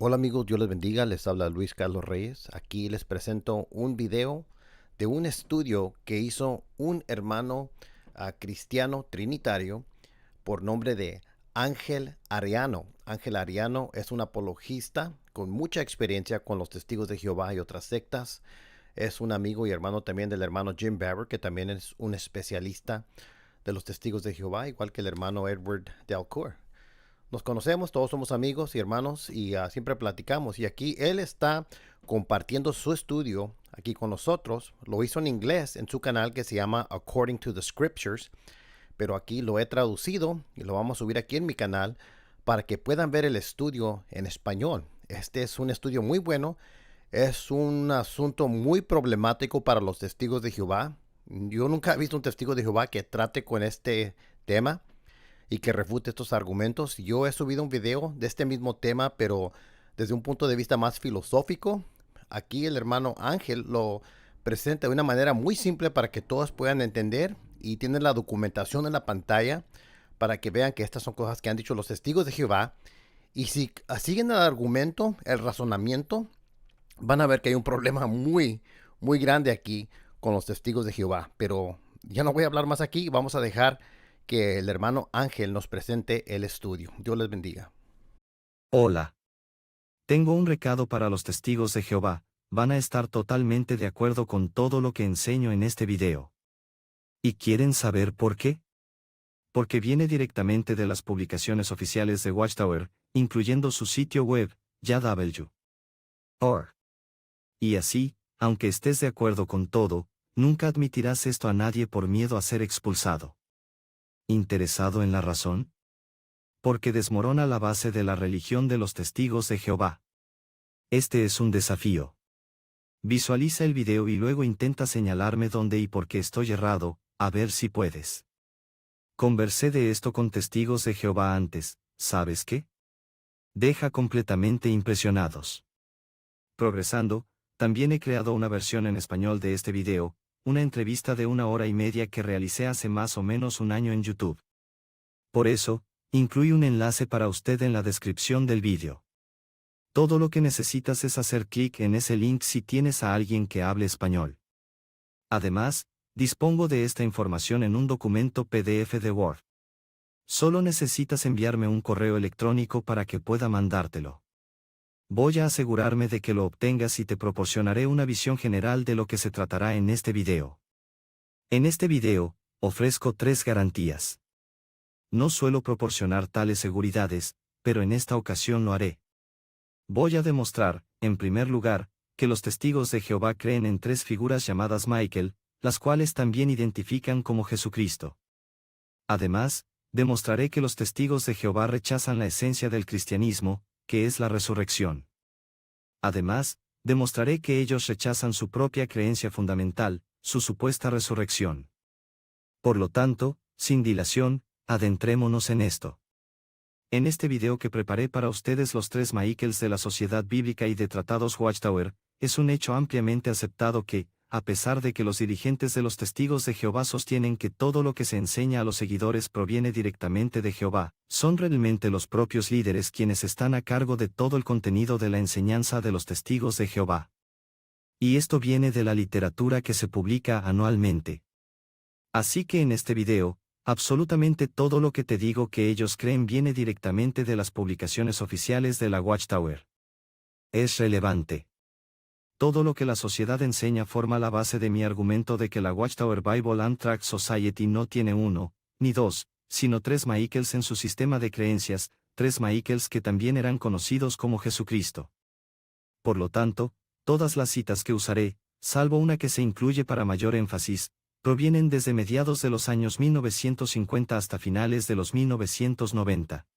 Hola amigos, Dios les bendiga, les habla Luis Carlos Reyes. Aquí les presento un video de un estudio que hizo un hermano cristiano trinitario por nombre de Ángel Ariano. Ángel Ariano es un apologista con mucha experiencia con los testigos de Jehová y otras sectas. Es un amigo y hermano también del hermano Jim Barber, que también es un especialista de los testigos de Jehová, igual que el hermano Edward Delcourt. Nos conocemos, todos somos amigos y hermanos y siempre platicamos. Y aquí él está compartiendo su estudio aquí con nosotros. Lo hizo en inglés en su canal que se llama According to the Scriptures, pero aquí lo he traducido y lo vamos a subir aquí en mi canal para que puedan ver el estudio en español. Este es un estudio muy bueno. Es un asunto muy problemático para los testigos de Jehová. Yo nunca he visto un testigo de Jehová que trate con este tema y que refute estos argumentos. Yo he subido un video de este mismo tema, pero desde un punto de vista más filosófico. Aquí el hermano Ángel lo presenta de una manera muy simple para que todos puedan entender y tienen la documentación en la pantalla para que vean que estas son cosas que han dicho los testigos de Jehová. Y si siguen el argumento, el razonamiento, van a ver que hay un problema muy grande aquí con los testigos de Jehová. Pero ya no voy a hablar más aquí, vamos a dejar que el hermano Ángel nos presente el estudio. Dios les bendiga. Hola. Tengo un recado para los testigos de Jehová, van a estar totalmente de acuerdo con todo lo que enseño en este video. ¿Y quieren saber por qué? Porque viene directamente de las publicaciones oficiales de Watchtower, incluyendo su sitio web, yaw.org. Y así, aunque estés de acuerdo con todo, nunca admitirás esto a nadie por miedo a ser expulsado. ¿Interesado en la razón? Porque desmorona la base de la religión de los testigos de Jehová. Este es un desafío. Visualiza el video y luego intenta señalarme dónde y por qué estoy errado, a ver si puedes. Conversé de esto con testigos de Jehová antes, ¿sabes qué? Deja completamente impresionados. Progresando, también he creado una versión en español de este video, una entrevista de 1 hora y media que realicé hace más o menos un año en YouTube. Por eso, incluí un enlace para usted en la descripción del video. Todo lo que necesitas es hacer clic en ese link si tienes a alguien que hable español. Además, dispongo de esta información en un documento PDF de Word. Solo necesitas enviarme un correo electrónico para que pueda mandártelo. Voy a asegurarme de que lo obtengas y te proporcionaré una visión general de lo que se tratará en este video. En este video, ofrezco 3 garantías. No suelo proporcionar tales seguridades, pero en esta ocasión lo haré. Voy a demostrar, en primer lugar, que los testigos de Jehová creen en 3 figuras llamadas Michael, las cuales también identifican como Jesucristo. Además, demostraré que los testigos de Jehová rechazan la esencia del cristianismo, que es la resurrección. Además, demostraré que ellos rechazan su propia creencia fundamental, su supuesta resurrección. Por lo tanto, sin dilación, adentrémonos en esto. En este video que preparé para ustedes los 3 Michaels de la Sociedad Bíblica y de Tratados Watchtower, es un hecho ampliamente aceptado que, a pesar de que los dirigentes de los testigos de Jehová sostienen que todo lo que se enseña a los seguidores proviene directamente de Jehová, son realmente los propios líderes quienes están a cargo de todo el contenido de la enseñanza de los testigos de Jehová. Y esto viene de la literatura que se publica anualmente. Así que en este video, absolutamente todo lo que te digo que ellos creen viene directamente de las publicaciones oficiales de la Watchtower. Es relevante. Todo lo que la sociedad enseña forma la base de mi argumento de que la Watchtower Bible and Tract Society no tiene 1, ni 2, sino 3 Michaels en su sistema de creencias, 3 Michaels que también eran conocidos como Jesucristo. Por lo tanto, todas las citas que usaré, salvo una que se incluye para mayor énfasis, provienen desde mediados de los años 1950 hasta finales de los 1990.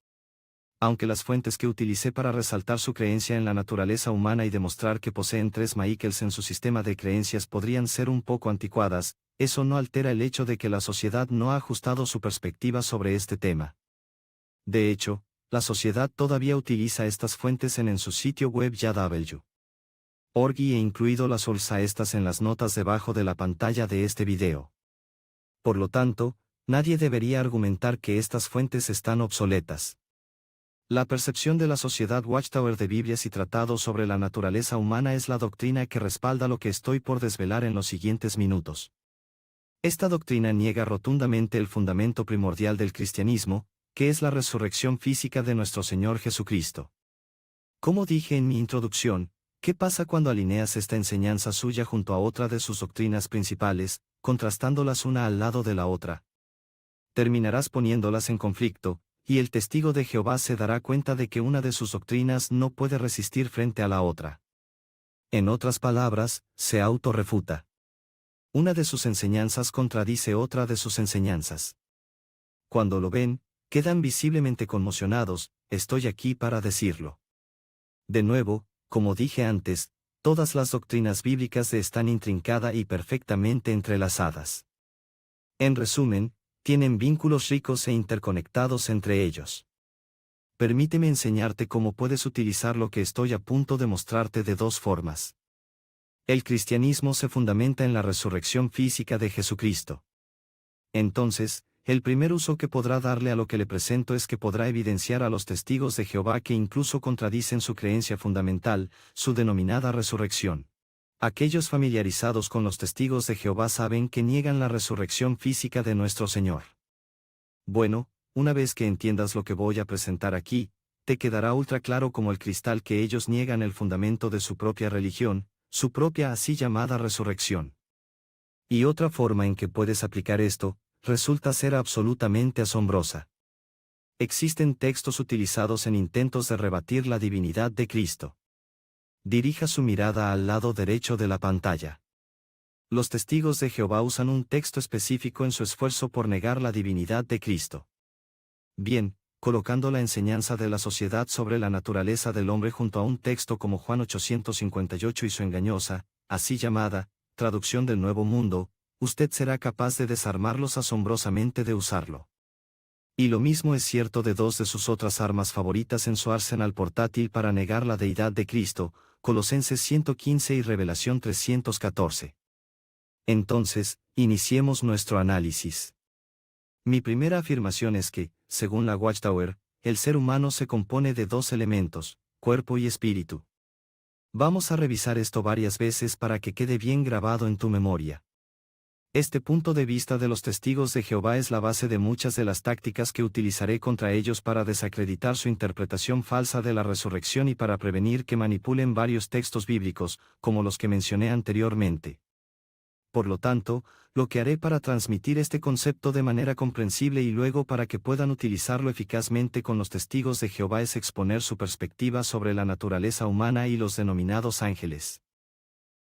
Aunque las fuentes que utilicé para resaltar su creencia en la naturaleza humana y demostrar que poseen 3 Michaels en su sistema de creencias podrían ser un poco anticuadas, eso no altera el hecho de que la sociedad no ha ajustado su perspectiva sobre este tema. De hecho, la sociedad todavía utiliza estas fuentes en su sitio web yaw.org y he incluido las URLs a estas en las notas debajo de la pantalla de este video. Por lo tanto, nadie debería argumentar que estas fuentes están obsoletas. La percepción de la sociedad Watchtower de Biblias y tratados sobre la naturaleza humana es la doctrina que respalda lo que estoy por desvelar en los siguientes minutos. Esta doctrina niega rotundamente el fundamento primordial del cristianismo, que es la resurrección física de nuestro Señor Jesucristo. Como dije en mi introducción, ¿qué pasa cuando alineas esta enseñanza suya junto a otra de sus doctrinas principales, contrastándolas una al lado de la otra? Terminarás poniéndolas en conflicto, y el testigo de Jehová se dará cuenta de que una de sus doctrinas no puede resistir frente a la otra. En otras palabras, se autorrefuta. Una de sus enseñanzas contradice otra de sus enseñanzas. Cuando lo ven, quedan visiblemente conmocionados, estoy aquí para decirlo. De nuevo, como dije antes, todas las doctrinas bíblicas están intrincadas y perfectamente entrelazadas. En resumen, tienen vínculos ricos e interconectados entre ellos. Permíteme enseñarte cómo puedes utilizar lo que estoy a punto de mostrarte de dos formas. El cristianismo se fundamenta en la resurrección física de Jesucristo. Entonces, el primer uso que podrá darle a lo que le presento es que podrá evidenciar a los testigos de Jehová que incluso contradicen su creencia fundamental, su denominada resurrección. Aquellos familiarizados con los testigos de Jehová saben que niegan la resurrección física de nuestro Señor. Bueno, una vez que entiendas lo que voy a presentar aquí, te quedará ultra claro como el cristal que ellos niegan el fundamento de su propia religión, su propia así llamada resurrección. Y otra forma en que puedes aplicar esto, resulta ser absolutamente asombrosa. Existen textos utilizados en intentos de rebatir la divinidad de Cristo. Dirija su mirada al lado derecho de la pantalla. Los testigos de Jehová usan un texto específico en su esfuerzo por negar la divinidad de Cristo. Bien, colocando la enseñanza de la sociedad sobre la naturaleza del hombre junto a un texto como Juan 858 y su engañosa, así llamada, traducción del Nuevo Mundo, usted será capaz de desarmarlos asombrosamente de usarlo. Y lo mismo es cierto de dos de sus otras armas favoritas en su arsenal portátil para negar la deidad de Cristo, Colosenses 115 y Revelación 314. Entonces, iniciemos nuestro análisis. Mi primera afirmación es que, según la Watchtower, el ser humano se compone de dos elementos, cuerpo y espíritu. Vamos a revisar esto varias veces para que quede bien grabado en tu memoria. Este punto de vista de los testigos de Jehová es la base de muchas de las tácticas que utilizaré contra ellos para desacreditar su interpretación falsa de la resurrección y para prevenir que manipulen varios textos bíblicos, como los que mencioné anteriormente. Por lo tanto, lo que haré para transmitir este concepto de manera comprensible y luego para que puedan utilizarlo eficazmente con los testigos de Jehová es exponer su perspectiva sobre la naturaleza humana y los denominados ángeles.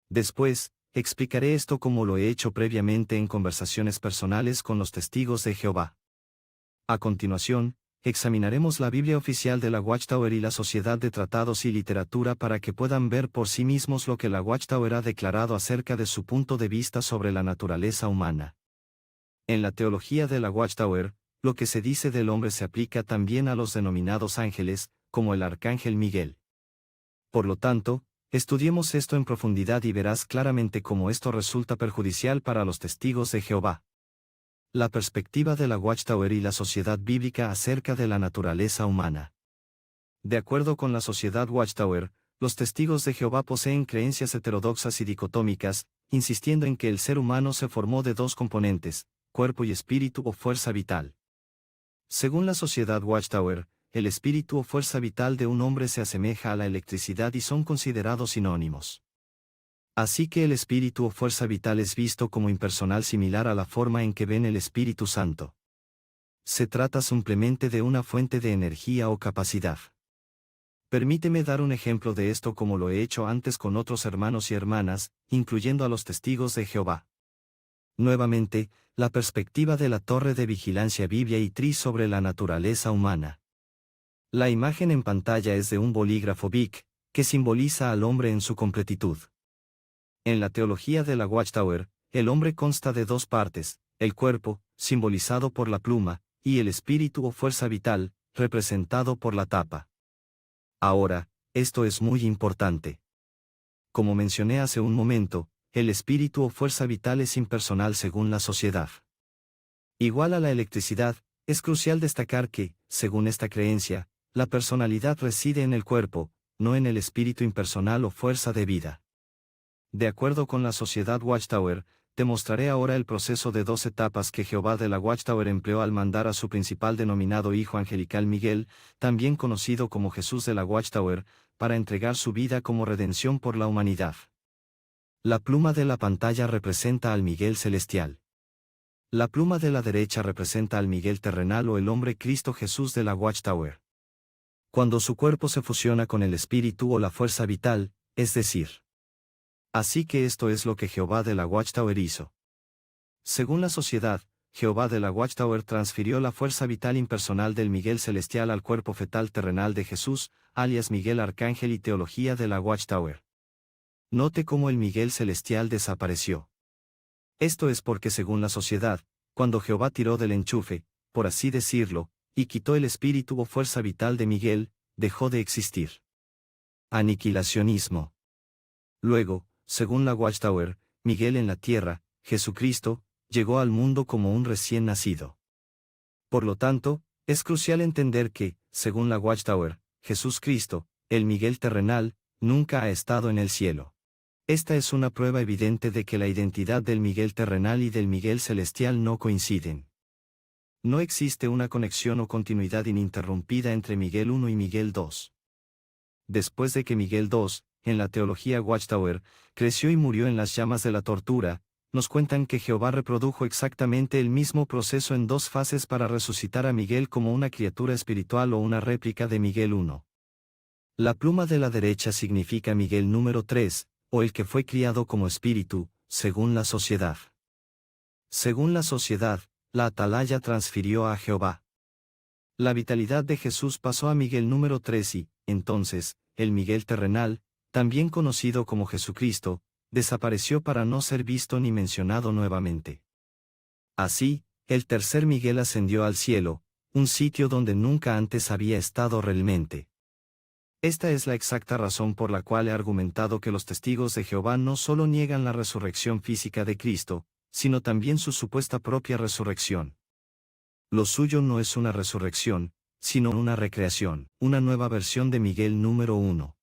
Después, explicaré esto como lo he hecho previamente en conversaciones personales con los testigos de Jehová. A continuación, examinaremos la Biblia oficial de la Watchtower y la Sociedad de Tratados y Literatura para que puedan ver por sí mismos lo que la Watchtower ha declarado acerca de su punto de vista sobre la naturaleza humana. En la teología de la Watchtower, lo que se dice del hombre se aplica también a los denominados ángeles, como el arcángel Miguel. Por lo tanto, estudiemos esto en profundidad y verás claramente cómo esto resulta perjudicial para los testigos de Jehová. La perspectiva de la Watchtower y la sociedad bíblica acerca de la naturaleza humana. De acuerdo con la sociedad Watchtower, los testigos de Jehová poseen creencias heterodoxas y dicotómicas, insistiendo en que el ser humano se formó de dos componentes, cuerpo y espíritu o fuerza vital. Según la sociedad Watchtower, el espíritu o fuerza vital de un hombre se asemeja a la electricidad y son considerados sinónimos. Así que el espíritu o fuerza vital es visto como impersonal similar a la forma en que ven el Espíritu Santo. Se trata simplemente de una fuente de energía o capacidad. Permíteme dar un ejemplo de esto como lo he hecho antes con otros hermanos y hermanas, incluyendo a los testigos de Jehová. Nuevamente, la perspectiva de la torre de vigilancia Biblia y Tri sobre la naturaleza humana. La imagen en pantalla es de un bolígrafo Bic, que simboliza al hombre en su completitud. En la teología de la Watchtower, el hombre consta de dos partes, el cuerpo, simbolizado por la pluma, y el espíritu o fuerza vital, representado por la tapa. Ahora, esto es muy importante. Como mencioné hace un momento, el espíritu o fuerza vital es impersonal según la sociedad. Igual a la electricidad, es crucial destacar que, según esta creencia, La personalidad reside en el cuerpo, no en el espíritu impersonal o fuerza de vida. De acuerdo con la sociedad Watchtower, te mostraré ahora el proceso de 2 etapas que Jehová de la Watchtower empleó al mandar a su principal denominado hijo angelical Miguel, también conocido como Jesús de la Watchtower, para entregar su vida como redención por la humanidad. La pluma de la pantalla representa al Miguel celestial. La pluma de la derecha representa al Miguel terrenal o el hombre Cristo Jesús de la Watchtower. Cuando su cuerpo se fusiona con el espíritu o la fuerza vital, es decir. Así que esto es lo que Jehová de la Watchtower hizo. Según la sociedad, Jehová de la Watchtower transfirió la fuerza vital impersonal del Miguel celestial al cuerpo fetal terrenal de Jesús, alias Miguel Arcángel y Teología de la Watchtower. Note cómo el Miguel celestial desapareció. Esto es porque según la sociedad, cuando Jehová tiró del enchufe, por así decirlo, y quitó el espíritu o fuerza vital de Miguel, dejó de existir. Aniquilacionismo. Luego, según la Watchtower, Miguel en la tierra, Jesucristo, llegó al mundo como un recién nacido. Por lo tanto, es crucial entender que, según la Watchtower, Jesús Cristo, el Miguel terrenal, nunca ha estado en el cielo. Esta es una prueba evidente de que la identidad del Miguel terrenal y del Miguel celestial no coinciden. No existe una conexión o continuidad ininterrumpida entre Miguel I y Miguel II. Después de que Miguel II, en la teología Watchtower, creció y murió en las llamas de la tortura, nos cuentan que Jehová reprodujo exactamente el mismo proceso en 2 fases para resucitar a Miguel como una criatura espiritual o una réplica de Miguel I. La pluma de la derecha significa Miguel número 3, o el que fue criado como espíritu, según la sociedad. Según la sociedad, la atalaya transfirió a Jehová. La vitalidad de Jesús pasó a Miguel número 3 y, entonces, el Miguel terrenal, también conocido como Jesucristo, desapareció para no ser visto ni mencionado nuevamente. Así, el tercer Miguel ascendió al cielo, un sitio donde nunca antes había estado realmente. Esta es la exacta razón por la cual he argumentado que los testigos de Jehová no solo niegan la resurrección física de Cristo, sino también su supuesta propia resurrección. Lo suyo no es una resurrección, sino una recreación, una nueva versión de Miguel número 1.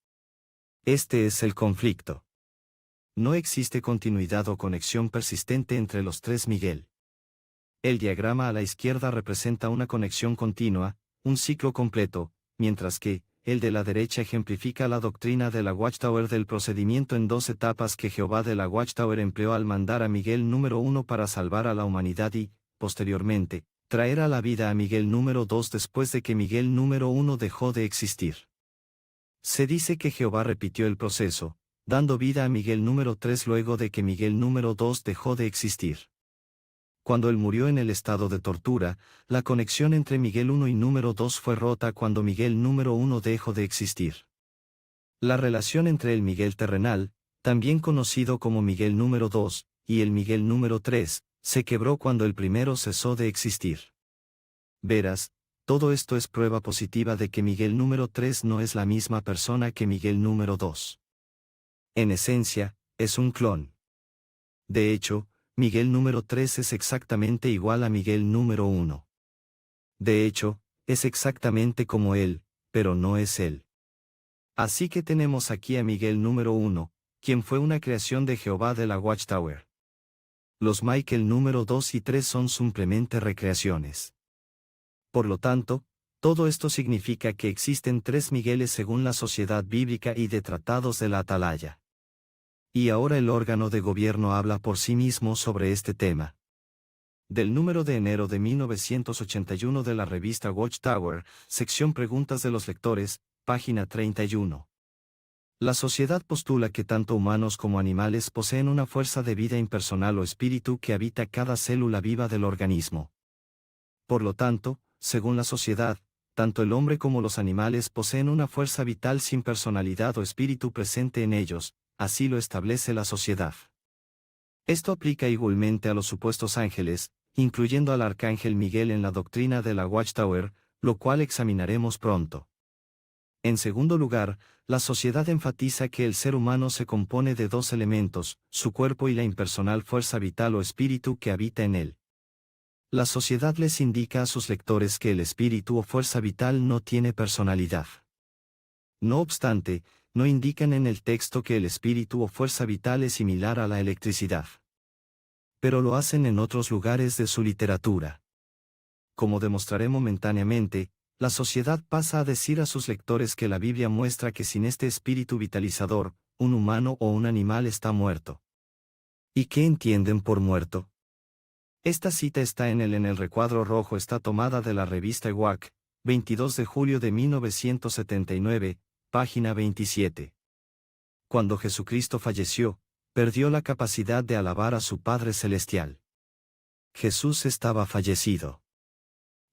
Este es el conflicto. No existe continuidad o conexión persistente entre los 3 Miguel. El diagrama a la izquierda representa una conexión continua, un ciclo completo, mientras que, el de la derecha ejemplifica la doctrina de la Watchtower del procedimiento en 2 etapas que Jehová de la Watchtower empleó al mandar a Miguel número 1 para salvar a la humanidad y, posteriormente, traer a la vida a Miguel número 2 después de que Miguel número 1 dejó de existir. Se dice que Jehová repitió el proceso, dando vida a Miguel número 3 luego de que Miguel número 2 dejó de existir. Cuando él murió en el estado de tortura, la conexión entre Miguel 1 y número 2 fue rota cuando Miguel número 1 dejó de existir. La relación entre el Miguel terrenal, también conocido como Miguel número 2, y el Miguel número 3, se quebró cuando el primero cesó de existir. Verás, todo esto es prueba positiva de que Miguel número 3 no es la misma persona que Miguel número 2. En esencia, es un clon. De hecho, Miguel número 3 es exactamente igual a Miguel número 1. De hecho, es exactamente como él, pero no es él. Así que tenemos aquí a Miguel número 1, quien fue una creación de Jehová de la Watchtower. Los Michael número 2 y 3 son simplemente recreaciones. Por lo tanto, todo esto significa que existen 3 Migueles según la sociedad bíblica y de tratados de la Atalaya. Y ahora el órgano de gobierno habla por sí mismo sobre este tema. Del número de enero de 1981 de la revista Watchtower, sección Preguntas de los lectores, página 31. La sociedad postula que tanto humanos como animales poseen una fuerza de vida impersonal o espíritu que habita cada célula viva del organismo. Por lo tanto, según la sociedad, tanto el hombre como los animales poseen una fuerza vital sin personalidad o espíritu presente en ellos, así lo establece la sociedad. Esto aplica igualmente a los supuestos ángeles, incluyendo al arcángel Miguel en la doctrina de la Watchtower, lo cual examinaremos pronto. En segundo lugar, la sociedad enfatiza que el ser humano se compone de 2 elementos, su cuerpo y la impersonal fuerza vital o espíritu que habita en él. La sociedad les indica a sus lectores que el espíritu o fuerza vital no tiene personalidad. No obstante, no indican en el texto que el espíritu o fuerza vital es similar a la electricidad. Pero lo hacen en otros lugares de su literatura. Como demostraré momentáneamente, la sociedad pasa a decir a sus lectores que la Biblia muestra que sin este espíritu vitalizador, un humano o un animal está muerto. ¿Y qué entienden por muerto? Esta cita está en el recuadro rojo, está tomada de la revista EWAC, 22 de julio de 1979, página 27. Cuando Jesucristo falleció, perdió la capacidad de alabar a su Padre Celestial. Jesús estaba fallecido.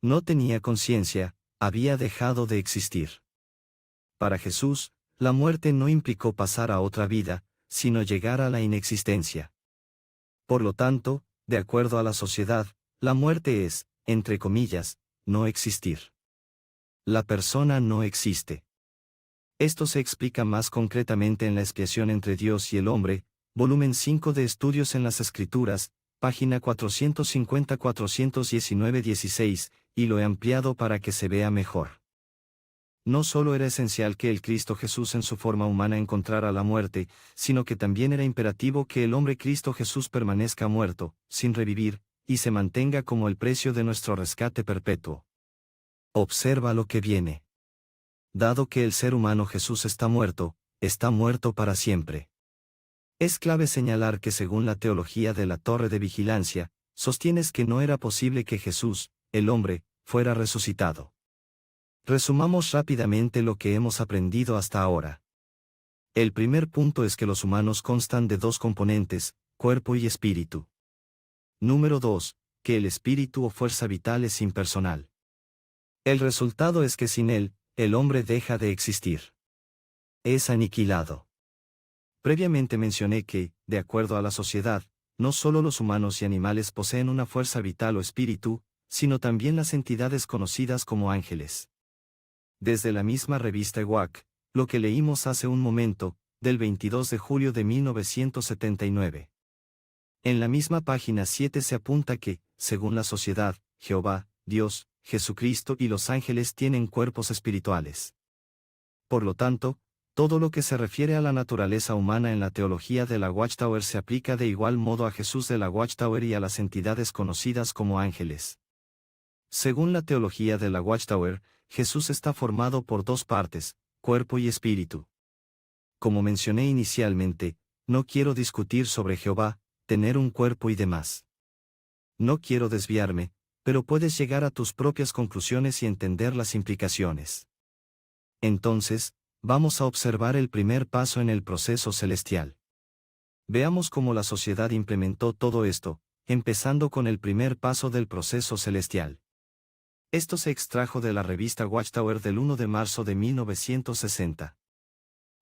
No tenía conciencia, había dejado de existir. Para Jesús, la muerte no implicó pasar a otra vida, sino llegar a la inexistencia. Por lo tanto, de acuerdo a la sociedad, la muerte es, entre comillas, no existir. La persona no existe. Esto se explica más concretamente en La expiación entre Dios y el hombre, volumen 5 de Estudios en las Escrituras, página 450-419-16, y lo he ampliado para que se vea mejor. No solo era esencial que el Cristo Jesús en su forma humana encontrara la muerte, sino que también era imperativo que el hombre Cristo Jesús permanezca muerto, sin revivir, y se mantenga como el precio de nuestro rescate perpetuo. Observa lo que viene. Dado que el ser humano Jesús está muerto para siempre. Es clave señalar que según la teología de la Torre de Vigilancia, sostienes que no era posible que Jesús, el hombre, fuera resucitado. Resumamos rápidamente lo que hemos aprendido hasta ahora. El primer punto es que los humanos constan de dos componentes, cuerpo y espíritu. Número 2, que el espíritu o fuerza vital es impersonal. El resultado es que sin él, el hombre deja de existir. Es aniquilado. Previamente mencioné que, de acuerdo a la sociedad, no solo los humanos y animales poseen una fuerza vital o espíritu, sino también las entidades conocidas como ángeles. Desde la misma revista EWAC, lo que leímos hace un momento, del 22 de julio de 1979. En la misma página 7 se apunta que, según la sociedad, Jehová, Dios, Jesucristo y los ángeles tienen cuerpos espirituales. Por lo tanto, todo lo que se refiere a la naturaleza humana en la teología de la Watchtower se aplica de igual modo a Jesús de la Watchtower y a las entidades conocidas como ángeles. Según la teología de la Watchtower, Jesús está formado por dos partes, cuerpo y espíritu. Como mencioné inicialmente, no quiero discutir sobre Jehová, tener un cuerpo y demás. No quiero desviarme, pero puedes llegar a tus propias conclusiones y entender las implicaciones. Entonces, vamos a observar el primer paso en el proceso celestial. Veamos cómo la sociedad implementó todo esto, empezando con el primer paso del proceso celestial. Esto se extrajo de la revista Watchtower del 1 de marzo de 1960.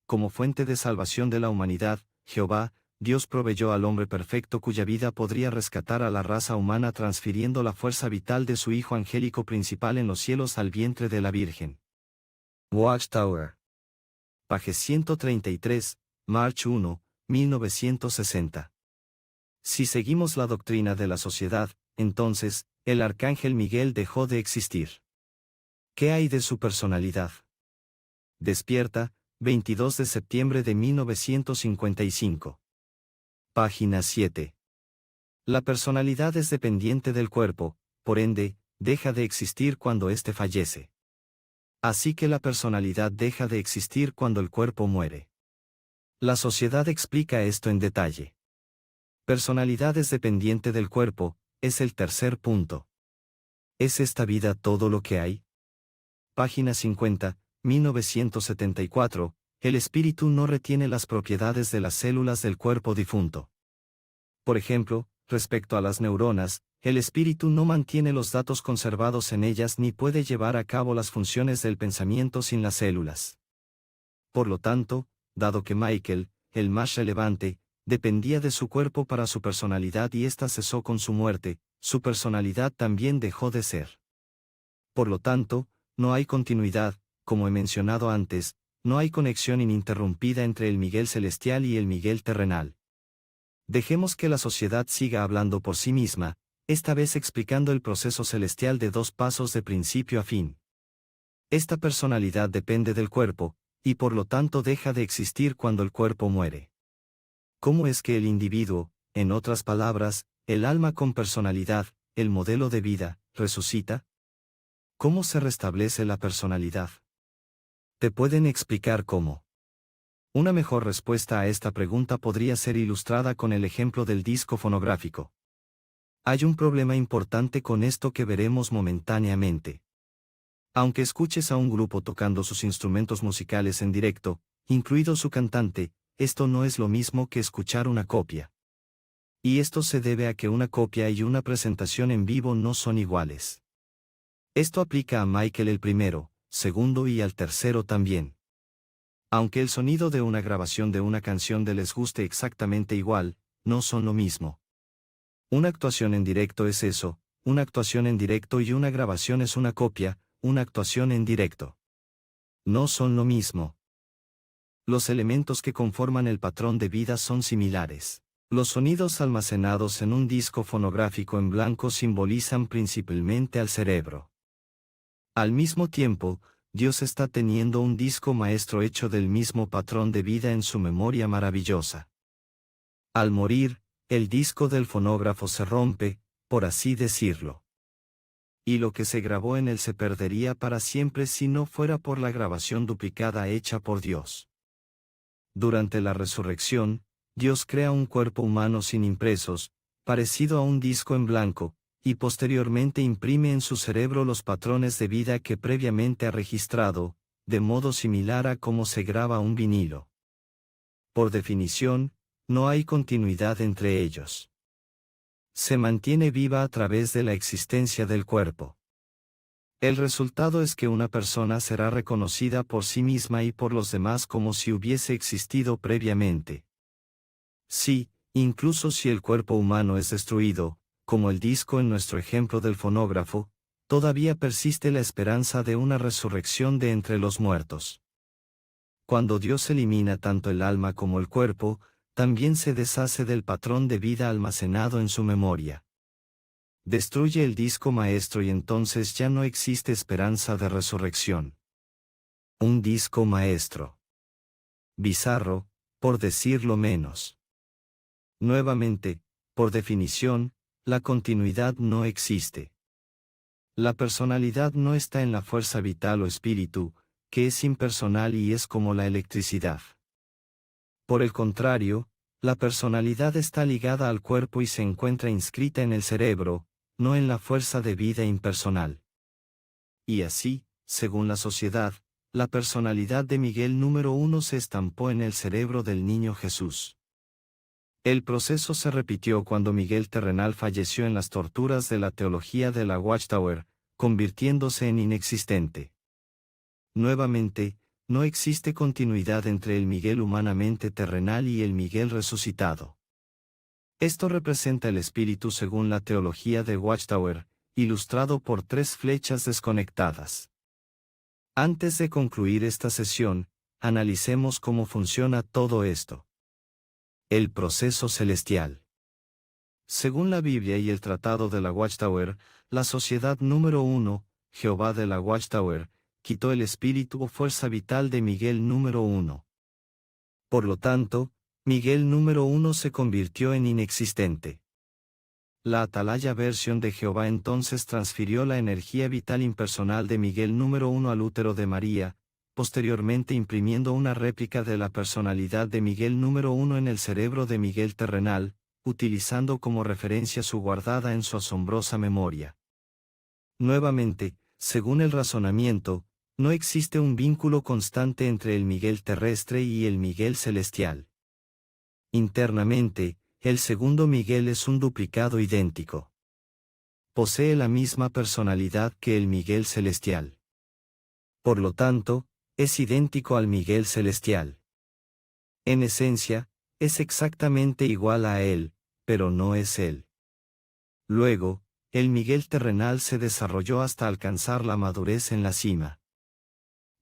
Como fuente de salvación de la humanidad, Jehová, Dios proveyó al hombre perfecto cuya vida podría rescatar a la raza humana transfiriendo la fuerza vital de su Hijo angélico principal en los cielos al vientre de la Virgen. Watchtower. Page 133, March 1, 1960. Si seguimos la doctrina de la sociedad, entonces, el arcángel Miguel dejó de existir. ¿Qué hay de su personalidad? Despierta, 22 de septiembre de 1955. Página 7. La personalidad es dependiente del cuerpo, por ende, deja de existir cuando éste fallece. Así que la personalidad deja de existir cuando el cuerpo muere. La sociedad explica esto en detalle. Personalidad es dependiente del cuerpo, es el tercer punto. ¿Es esta vida todo lo que hay? Página 50, 1974, el espíritu no retiene las propiedades de las células del cuerpo difunto. Por ejemplo, respecto a las neuronas, el espíritu no mantiene los datos conservados en ellas ni puede llevar a cabo las funciones del pensamiento sin las células. Por lo tanto, dado que Michael, el más relevante, dependía de su cuerpo para su personalidad y ésta cesó con su muerte, su personalidad también dejó de ser. Por lo tanto, no hay continuidad, como he mencionado antes, no hay conexión ininterrumpida entre el Miguel celestial y el Miguel terrenal. Dejemos que la sociedad siga hablando por sí misma, esta vez explicando el proceso celestial de 2 pasos de principio a fin. Esta personalidad depende del cuerpo, y por lo tanto deja de existir cuando el cuerpo muere. ¿Cómo es que el individuo, en otras palabras, el alma con personalidad, el modelo de vida, resucita? ¿Cómo se restablece la personalidad? ¿Te pueden explicar cómo? Una mejor respuesta a esta pregunta podría ser ilustrada con el ejemplo del disco fonográfico. Hay un problema importante con esto que veremos momentáneamente. Aunque escuches a un grupo tocando sus instrumentos musicales en directo, incluido su cantante, esto no es lo mismo que escuchar una copia. Y esto se debe a que una copia y una presentación en vivo no son iguales. Esto aplica a Michael el primero, segundo y al tercero también. Aunque el sonido de una grabación de una canción de les guste exactamente igual, no son lo mismo. Una actuación en directo es eso, una actuación en directo y una grabación es una copia, una actuación en directo. No son lo mismo. Los elementos que conforman el patrón de vida son similares. Los sonidos almacenados en un disco fonográfico en blanco simbolizan principalmente al cerebro. Al mismo tiempo, Dios está teniendo un disco maestro hecho del mismo patrón de vida en su memoria maravillosa. Al morir, el disco del fonógrafo se rompe, por así decirlo. Y lo que se grabó en él se perdería para siempre si no fuera por la grabación duplicada hecha por Dios. Durante la resurrección, Dios crea un cuerpo humano sin impresos, parecido a un disco en blanco, y posteriormente imprime en su cerebro los patrones de vida que previamente ha registrado, de modo similar a cómo se graba un vinilo. Por definición, no hay continuidad entre ellos. Se mantiene viva a través de la existencia del cuerpo. El resultado es que una persona será reconocida por sí misma y por los demás como si hubiese existido previamente. Sí, incluso si el cuerpo humano es destruido, como el disco en nuestro ejemplo del fonógrafo, todavía persiste la esperanza de una resurrección de entre los muertos. Cuando Dios elimina tanto el alma como el cuerpo, también se deshace del patrón de vida almacenado en su memoria. Destruye el disco maestro y entonces ya no existe esperanza de resurrección. Un disco maestro. Bizarro, por decirlo menos. Nuevamente, por definición, la continuidad no existe. La personalidad no está en la fuerza vital o espíritu, que es impersonal y es como la electricidad. Por el contrario, la personalidad está ligada al cuerpo y se encuentra inscrita en el cerebro, no en la fuerza de vida impersonal. Y así, según la sociedad, la personalidad de Miguel número 1 se estampó en el cerebro del niño Jesús. El proceso se repitió cuando Miguel terrenal falleció en las torturas de la teología de la Watchtower, convirtiéndose en inexistente. Nuevamente, no existe continuidad entre el Miguel humanamente terrenal y el Miguel resucitado. Esto representa el espíritu según la teología de Watchtower, ilustrado por 3 flechas desconectadas. Antes de concluir esta sesión, analicemos cómo funciona todo esto. El proceso celestial. Según la Biblia y el Tratado de la Watchtower, la sociedad número 1, Jehová de la Watchtower, quitó el espíritu o fuerza vital de Miguel número 1. Por lo tanto, Miguel número 1 se convirtió en inexistente. La Atalaya versión de Jehová entonces transfirió la energía vital impersonal de Miguel número 1 al útero de María, posteriormente imprimiendo una réplica de la personalidad de Miguel número 1 en el cerebro de Miguel terrenal, utilizando como referencia su guardada en su asombrosa memoria. Nuevamente, según el razonamiento, no existe un vínculo constante entre el Miguel terrestre y el Miguel celestial. Internamente, el segundo Miguel es un duplicado idéntico. Posee la misma personalidad que el Miguel celestial. Por lo tanto, es idéntico al Miguel celestial. En esencia, es exactamente igual a él, pero no es él. Luego, el Miguel terrenal se desarrolló hasta alcanzar la madurez en la cima.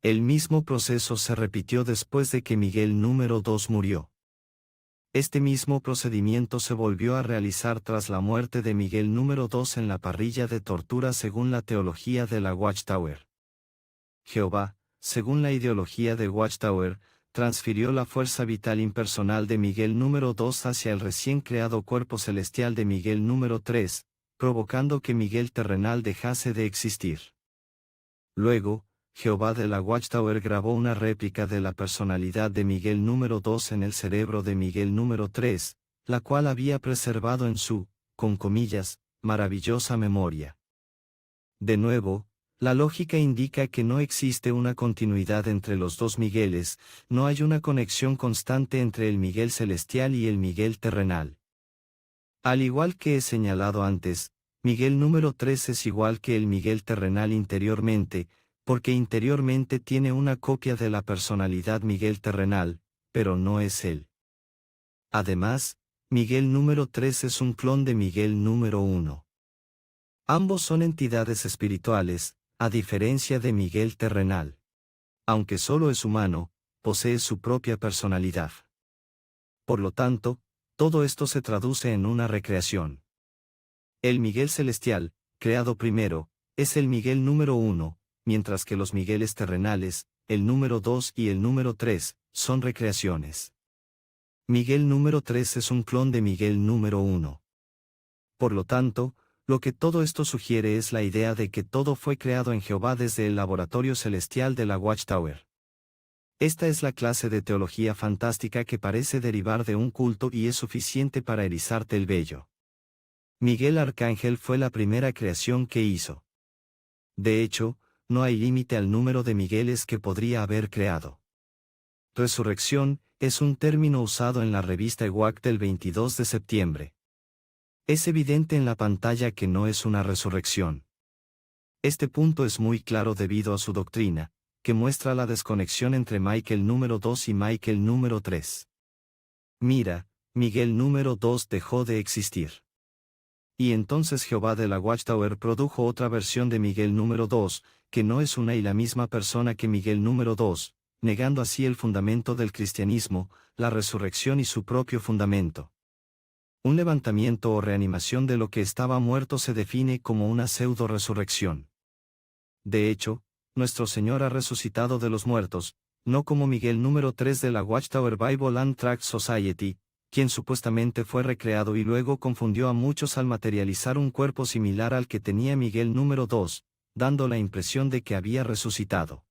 El mismo proceso se repitió después de que Miguel número 2 murió. Este mismo procedimiento se volvió a realizar tras la muerte de Miguel número 2 en la parrilla de tortura según la teología de la Watchtower. Jehová, según la ideología de Watchtower, transfirió la fuerza vital impersonal de Miguel número 2 hacia el recién creado cuerpo celestial de Miguel número 3, provocando que Miguel terrenal dejase de existir. Luego, Jehová de la Watchtower grabó una réplica de la personalidad de Miguel número 2 en el cerebro de Miguel número 3, la cual había preservado en su, con comillas, maravillosa memoria. De nuevo, la lógica indica que no existe una continuidad entre los dos Migueles, no hay una conexión constante entre el Miguel celestial y el Miguel terrenal. Al igual que he señalado antes, Miguel número 3 es igual que el Miguel terrenal interiormente, porque interiormente tiene una copia de la personalidad Miguel terrenal, pero no es él. Además, Miguel número 3 es un clon de Miguel número 1. Ambos son entidades espirituales, a diferencia de Miguel terrenal. Aunque solo es humano, posee su propia personalidad. Por lo tanto, todo esto se traduce en una recreación. El Miguel celestial, creado primero, es el Miguel número 1, mientras que los Migueles terrenales, el número 2 y el número 3, son recreaciones. Miguel número 3 es un clon de Miguel número 1. Por lo tanto, lo que todo esto sugiere es la idea de que todo fue creado en Jehová desde el laboratorio celestial de la Watchtower. Esta es la clase de teología fantástica que parece derivar de un culto y es suficiente para erizarte el vello. Miguel Arcángel fue la primera creación que hizo. De hecho, no hay límite al número de Migueles que podría haber creado. Resurrección es un término usado en la revista EWAC del 22 de septiembre. Es evidente en la pantalla que no es una resurrección. Este punto es muy claro debido a su doctrina, que muestra la desconexión entre Michael número 2 y Michael número 3. Mira, Miguel número 2 dejó de existir. Y entonces Jehová de la Watchtower produjo otra versión de Miguel número 2, que no es una y la misma persona que Miguel número 2, negando así el fundamento del cristianismo, la resurrección y su propio fundamento. Un levantamiento o reanimación de lo que estaba muerto se define como una pseudo-resurrección. De hecho, nuestro Señor ha resucitado de los muertos, no como Miguel número 3 de la Watchtower Bible and Tract Society, quien supuestamente fue recreado y luego confundió a muchos al materializar un cuerpo similar al que tenía Miguel número 2, dando la impresión de que había resucitado.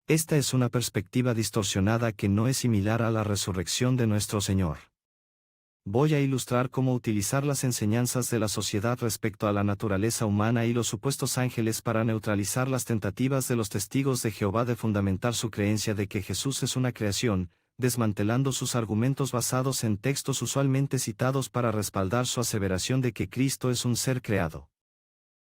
Esta es una perspectiva distorsionada que no es similar a la resurrección de nuestro Señor. Voy a ilustrar cómo utilizar las enseñanzas de la sociedad respecto a la naturaleza humana y los supuestos ángeles para neutralizar las tentativas de los testigos de Jehová de fundamentar su creencia de que Jesús es una creación, desmantelando sus argumentos basados en textos usualmente citados para respaldar su aseveración de que Cristo es un ser creado.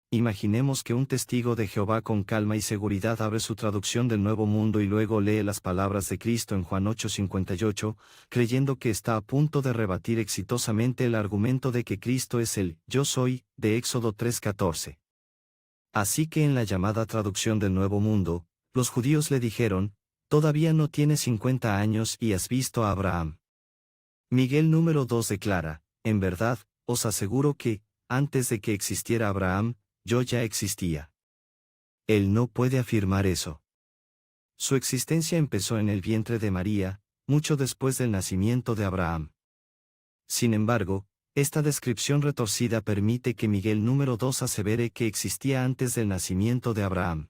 Imaginemos que un testigo de Jehová con calma y seguridad abre su traducción del Nuevo Mundo y luego lee las palabras de Cristo en Juan 8:58, creyendo que está a punto de rebatir exitosamente el argumento de que Cristo es el «Yo soy», de Éxodo 3:14. Así que en la llamada traducción del Nuevo Mundo, los judíos le dijeron, «Todavía no tienes 50 años y has visto a Abraham». Miguel número 2 declara, «En verdad, os aseguro que, antes de que existiera Abraham, yo ya existía». Él no puede afirmar eso. Su existencia empezó en el vientre de María, mucho después del nacimiento de Abraham. Sin embargo, esta descripción retorcida permite que Miguel número 2 asevere que existía antes del nacimiento de Abraham.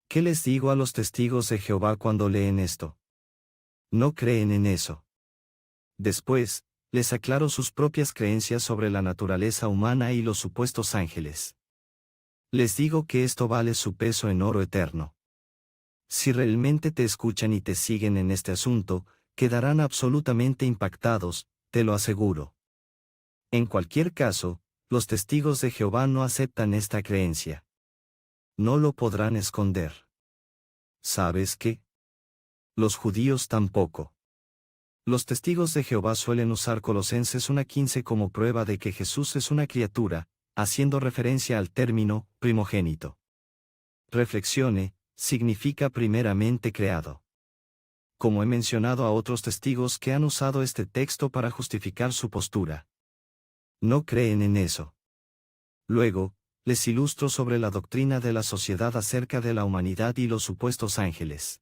¿Qué les digo a los testigos de Jehová cuando leen esto? No creen en eso. Después, les aclaro sus propias creencias sobre la naturaleza humana y los supuestos ángeles. Les digo que esto vale su peso en oro eterno. Si realmente te escuchan y te siguen en este asunto, quedarán absolutamente impactados, te lo aseguro. En cualquier caso, los testigos de Jehová no aceptan esta creencia. No lo podrán esconder. ¿Sabes qué? Los judíos tampoco. Los testigos de Jehová suelen usar Colosenses 1:15 como prueba de que Jesús es una criatura, haciendo referencia al término primogénito. Reflexione, significa primeramente creado. como he mencionado a otros testigos que han usado este texto para justificar su postura. No creen en eso. Luego, les ilustro sobre la doctrina de la sociedad acerca de la humanidad y los supuestos ángeles.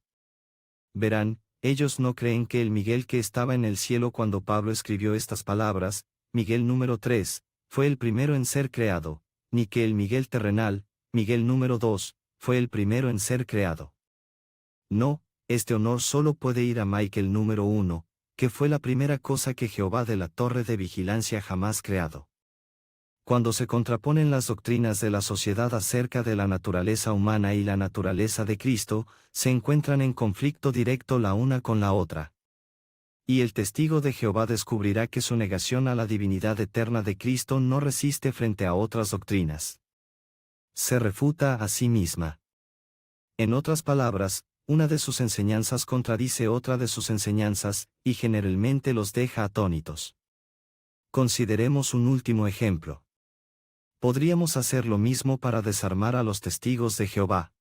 Verán, ellos no creen que el Miguel que estaba en el cielo cuando Pablo escribió estas palabras, Miguel número 3, fue el primero en ser creado, ni que el Miguel terrenal, Miguel número 2, fue el primero en ser creado. No, este honor solo puede ir a Michael número 1, que fue la primera cosa que Jehová de la torre de vigilancia jamás creado. Cuando se contraponen las doctrinas de la sociedad acerca de la naturaleza humana y la naturaleza de Cristo, se encuentran en conflicto directo la una con la otra. Y el testigo de Jehová descubrirá que su negación a la divinidad eterna de Cristo no resiste frente a otras doctrinas. Se refuta a sí misma. En otras palabras, una de sus enseñanzas contradice otra de sus enseñanzas, y generalmente los deja atónitos. Consideremos un último ejemplo. Podríamos hacer lo mismo para desarmar a los testigos de Jehová.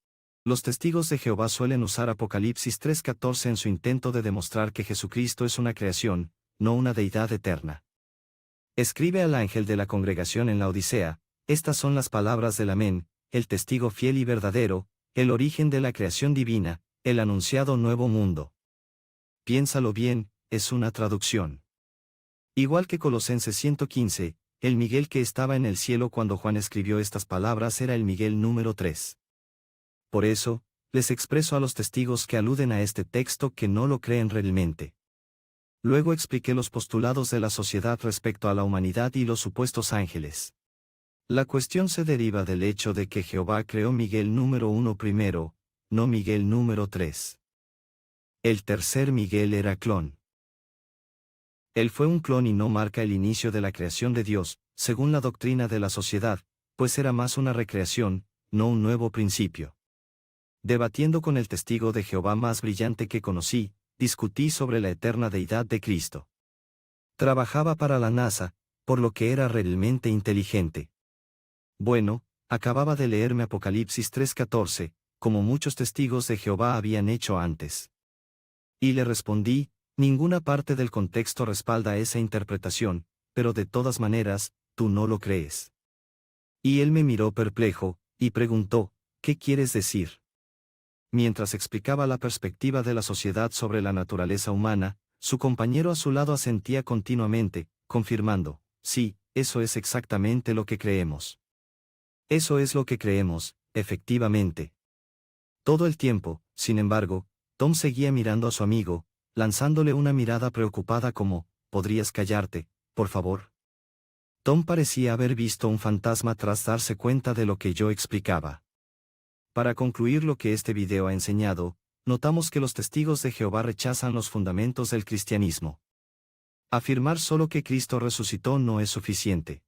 Los testigos de Jehová suelen usar Apocalipsis 3:14 en su intento de demostrar que Jesucristo es una creación, no una deidad eterna. Escribe al ángel de la congregación en la Odisea, estas son las palabras del Amén, el testigo fiel y verdadero, el origen de la creación divina, el anunciado nuevo mundo. Piénsalo bien, es una traducción. Igual que Colosenses 1:15, el Miguel que estaba en el cielo cuando Juan escribió estas palabras era el Miguel número 3. Por eso, les expreso a los testigos que aluden a este texto que no lo creen realmente. Luego expliqué los postulados de la sociedad respecto a la humanidad y los supuestos ángeles. La cuestión se deriva del hecho de que Jehová creó Miguel número 1 primero, no Miguel número 3. El tercer Miguel era clon. Él fue un clon y no marca el inicio de la creación de Dios, según la doctrina de la sociedad, pues era más una recreación, no un nuevo principio. Debatiendo con el testigo de Jehová más brillante que conocí, discutí sobre la eterna deidad de Cristo. Trabajaba para la NASA, por lo que era realmente inteligente. Bueno, acababa de leerme Apocalipsis 3:14, como muchos testigos de Jehová habían hecho antes. Y le respondí, ninguna parte del contexto respalda esa interpretación, pero de todas maneras, tú no lo crees. Y él me miró perplejo, y preguntó, ¿qué quieres decir? Mientras explicaba la perspectiva de la sociedad sobre la naturaleza humana, su compañero a su lado asentía continuamente, confirmando, sí, eso es exactamente lo que creemos. Eso es lo que creemos, efectivamente. Todo el tiempo, sin embargo, Tom seguía mirando a su amigo, lanzándole una mirada preocupada como, ¿podrías callarte, por favor? Tom parecía haber visto un fantasma tras darse cuenta de lo que yo explicaba. Para concluir lo que este video ha enseñado, notamos que los testigos de Jehová rechazan los fundamentos del cristianismo. Afirmar solo que Cristo resucitó no es suficiente.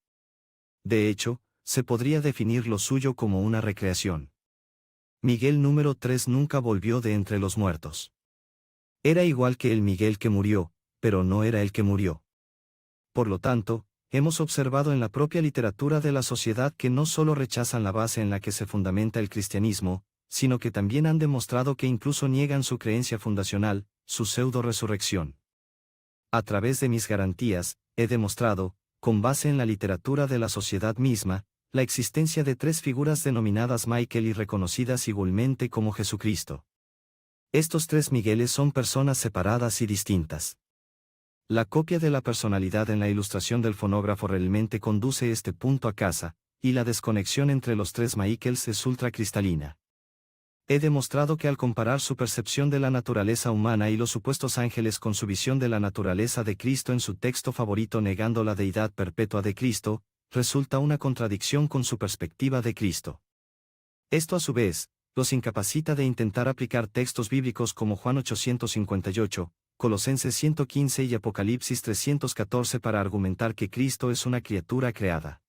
De hecho, se podría definir lo suyo como una recreación. Miguel número 3 nunca volvió de entre los muertos. Era igual que el Miguel que murió, pero no era el que murió. Por lo tanto, hemos observado en la propia literatura de la sociedad que no solo rechazan la base en la que se fundamenta el cristianismo, sino que también han demostrado que incluso niegan su creencia fundacional, su pseudo-resurrección. A través de mis garantías, he demostrado, con base en la literatura de la sociedad misma, la existencia de tres figuras denominadas Michael y reconocidas igualmente como Jesucristo. Estos tres Migueles son personas separadas y distintas. La copia de la personalidad en la ilustración del fonógrafo realmente conduce este punto a casa, y la desconexión entre los tres Michaels es ultracristalina. He demostrado que al comparar su percepción de la naturaleza humana y los supuestos ángeles con su visión de la naturaleza de Cristo en su texto favorito negando la deidad perpetua de Cristo, resulta una contradicción con su perspectiva de Cristo. Esto a su vez, los incapacita de intentar aplicar textos bíblicos como Juan 8:58, Colosenses 1:15 y Apocalipsis 3:14 para argumentar que Cristo es una criatura creada.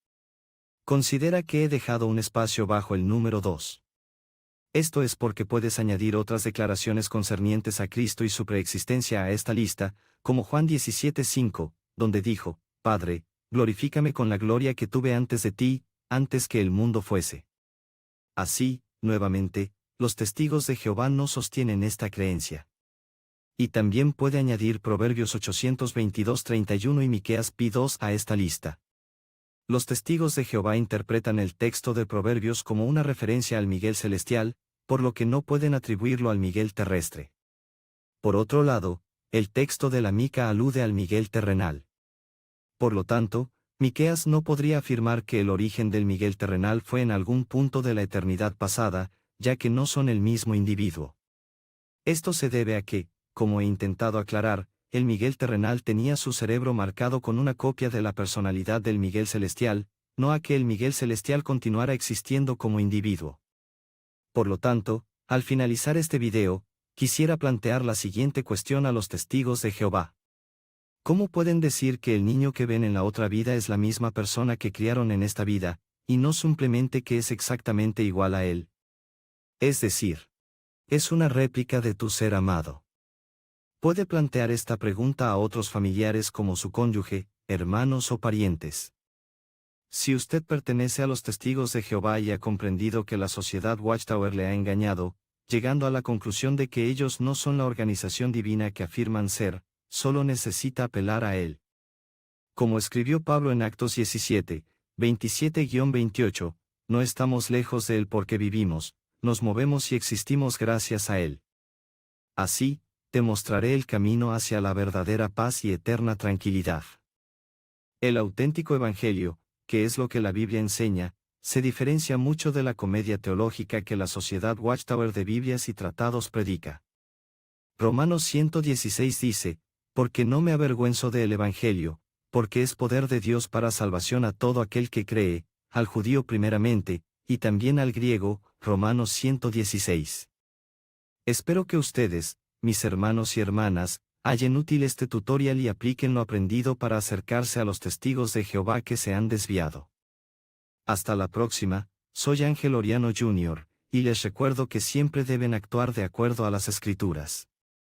Considera que he dejado un espacio bajo el número 2. Esto es porque puedes añadir otras declaraciones concernientes a Cristo y su preexistencia a esta lista, como Juan 17:5, donde dijo, Padre, glorifícame con la gloria que tuve antes de ti, antes que el mundo fuese. Así, nuevamente, los testigos de Jehová no sostienen esta creencia. Y también puede añadir Proverbios 822:31 y Miqueas p2 a esta lista. Los testigos de Jehová interpretan el texto de Proverbios como una referencia al Miguel celestial, por lo que no pueden atribuirlo al Miguel terrestre. Por otro lado, el texto de la Mica alude al Miguel terrenal. Por lo tanto, Miqueas no podría afirmar que el origen del Miguel terrenal fue en algún punto de la eternidad pasada, ya que no son el mismo individuo. Esto se debe a que, como he intentado aclarar, el Miguel terrenal tenía su cerebro marcado con una copia de la personalidad del Miguel celestial, no a que el Miguel celestial continuara existiendo como individuo. Por lo tanto, al finalizar este video, quisiera plantear la siguiente cuestión a los testigos de Jehová. ¿Cómo pueden decir que el niño que ven en la otra vida es la misma persona que criaron en esta vida, y no simplemente que es exactamente igual a él? Es decir, es una réplica de tu ser amado. Puede plantear esta pregunta a otros familiares como su cónyuge, hermanos o parientes. Si usted pertenece a los testigos de Jehová y ha comprendido que la sociedad Watchtower le ha engañado, llegando a la conclusión de que ellos no son la organización divina que afirman ser, solo necesita apelar a él. Como escribió Pablo en Actos 17, 27-28, no estamos lejos de él porque vivimos, nos movemos y existimos gracias a él. Así, te mostraré el camino hacia la verdadera paz y eterna tranquilidad. El auténtico evangelio, que es lo que la Biblia enseña, se diferencia mucho de la comedia teológica que la sociedad Watchtower de Biblias y tratados predica. Romanos 116 dice, porque no me avergüenzo del evangelio, porque es poder de Dios para salvación a todo aquel que cree, al judío primeramente, y también al griego, Romanos 116. Espero que ustedes, mis hermanos y hermanas, hallen útil este tutorial y apliquen lo aprendido para acercarse a los testigos de Jehová que se han desviado. Hasta la próxima, soy Ángel Oriano Jr., y les recuerdo que siempre deben actuar de acuerdo a las Escrituras.